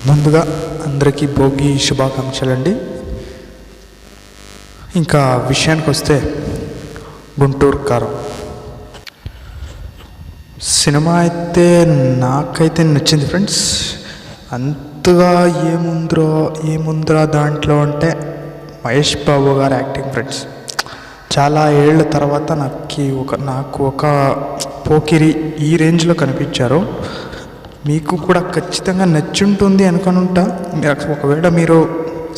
ముందుగా అందరికీ భోగి శుభాకాంక్షలండి. ఇంకా విషయానికి వస్తే గుంటూరు కారం సినిమా అయితే నాకైతే నచ్చింది ఫ్రెండ్స్. అంతగా ఏముందిరా దాంట్లో అంటే మహేష్ బాబు గారు యాక్టింగ్ ఫ్రెండ్స్. చాలా ఏళ్ళ తర్వాత నాకు ఒక పోకిరి ఈ రేంజ్లో కనిపించారు. మీకు కూడా ఖచ్చితంగా నచ్చుంటుంది అనుకుంటా. ఒకవేళ మీరు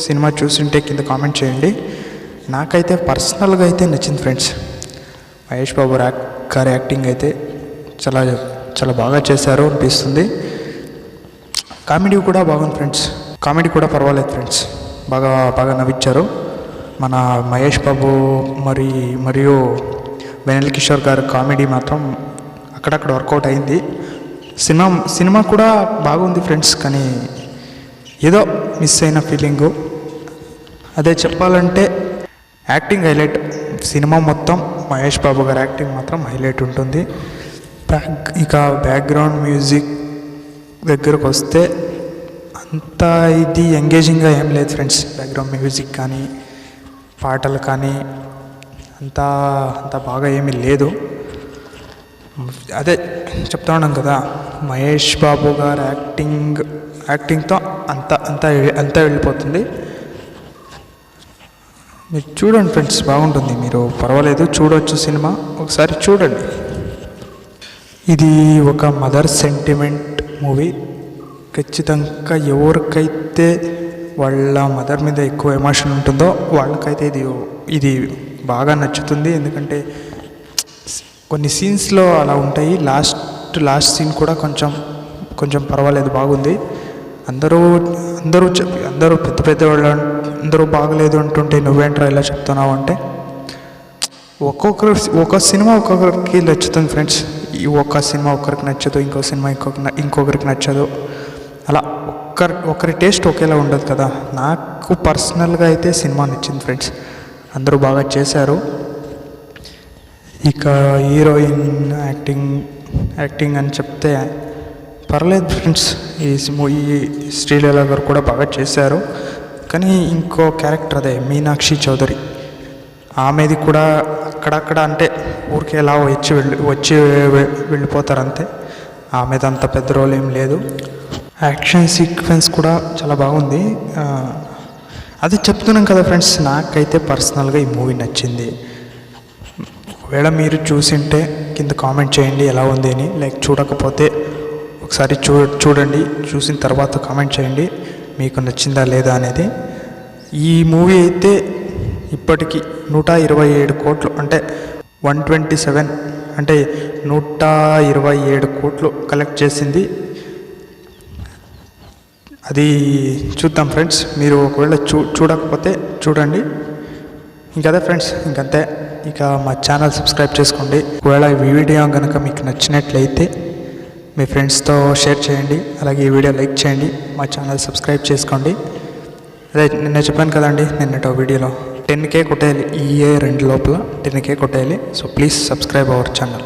సినిమా చూసింటే కింద కామెంట్ చేయండి. నాకైతే పర్సనల్గా అయితే నచ్చింది ఫ్రెండ్స్. మహేష్ బాబు గారి యాక్టింగ్ అయితే చాలా చాలా బాగా చేశారు అనిపిస్తుంది. కామెడీ కూడా బాగుంది ఫ్రెండ్స్. కామెడీ కూడా పర్వాలేదు ఫ్రెండ్స్. బాగా నవ్వించారు. మన మహేష్ బాబు మరియు వెన్నెల కిషోర్ గారు కామెడీ మాత్రం అక్కడక్కడ వర్కౌట్ అయింది. సినిమా కూడా బాగుంది ఫ్రెండ్స్. కానీ ఏదో మిస్ అయిన ఫీలింగు. అదే చెప్పాలంటే యాక్టింగ్ హైలైట్. సినిమా మొత్తం మహేష్ బాబు గారి యాక్టింగ్ మాత్రం హైలైట్ ఉంటుంది. ఇక బ్యాక్గ్రౌండ్ మ్యూజిక్ దగ్గరకు వస్తే అంత ఇది ఎంగేజింగ్గా ఏం లేదు ఫ్రెండ్స్. బ్యాక్గ్రౌండ్ మ్యూజిక్ కానీ పాటలు కానీ అంత బాగా ఏమీ లేదు. అదే చెప్తా ఉన్నాం కదా, మహేష్ బాబు గారు యాక్టింగ్తో అంతా వెళ్ళిపోతుంది. మీరు చూడండి ఫ్రెండ్స్, బాగుంటుంది. మీరు పర్వాలేదు, చూడవచ్చు సినిమా. ఒకసారి చూడండి. ఇది ఒక మదర్ సెంటిమెంట్ మూవీ. ఖచ్చితంగా ఎవరికైతే వాళ్ళ మదర్ మీద ఎక్కువ ఎమోషన్ ఉంటుందో వాళ్ళకైతే ఇది బాగా నచ్చుతుంది. ఎందుకంటే కొన్ని సీన్స్లో అలా ఉంటాయి. లాస్ట్ సీన్ కూడా కొంచెం పర్వాలేదు, బాగుంది. అందరూ పెద్ద వాళ్ళు అందరూ బాగలేదు అంటుంటే నువ్వేంట్రా ఇలా చెప్తున్నావు అంటే, ఒక సినిమా ఒక్కొక్కరికి నచ్చుతుంది ఫ్రెండ్స్. ఒక సినిమా ఒకరికి నచ్చదు, ఇంకో సినిమా ఇంకొకరికి నచ్చదు. అలా ఒకరి టేస్ట్ ఒకేలా ఉండదు కదా. నాకు పర్సనల్గా అయితే సినిమా నచ్చింది ఫ్రెండ్స్. అందరూ బాగా చేశారు. ఇక హీరోయిన్ యాక్టింగ్ అని చెప్తే పర్లేదు ఫ్రెండ్స్. ఈ శ్రీలీల గారు కూడా బాగా చేశారు. కానీ ఇంకో క్యారెక్టర్ అదే మీనాక్షి చౌదరి, ఆమెది కూడా అక్కడక్కడ అంటే ఊరికే ఎలా వచ్చి వెళ్ళిపోతారు అంతే. ఆమెది అంత పెద్ద రోల్ ఏం లేదు. యాక్షన్ సీక్వెన్స్ కూడా చాలా బాగుంది. అది చెప్తున్నాం కదా ఫ్రెండ్స్, నాకైతే పర్సనల్గా ఈ మూవీ నచ్చింది. ఒకవేళ మీరు చూసింటే కింద కామెంట్ చేయండి ఎలా ఉంది అని. చూడకపోతే ఒకసారి చూడండి. చూసిన తర్వాత కామెంట్ చేయండి మీకు నచ్చిందా లేదా అనేది. ఈ మూవీ అయితే ఇప్పటికీ 127 కోట్లు అంటే 127 అంటే 127 కోట్లు కలెక్ట్ చేసింది. అది చూద్దాం ఫ్రెండ్స్. మీరు ఒకవేళ చూడకపోతే చూడండి. ఇంకదే ఫ్రెండ్స్, ఇంకంతే. ఇక మా ఛానల్ సబ్స్క్రైబ్ చేసుకోండి. ఒకవేళ ఈ వీడియో కనుక మీకు నచ్చినట్లయితే మీ ఫ్రెండ్స్తో షేర్ చేయండి. అలాగే ఈ వీడియో లైక్ చేయండి. మా ఛానల్ సబ్స్క్రైబ్ చేసుకోండి. అదే నిన్న చెప్పాను కదండి, నిన్నటి వీడియోలో 10K కొట్టేయాలి. ఈ ఇయర్ 2 లోపల 10K కొట్టేయాలి. So please subscribe our channel.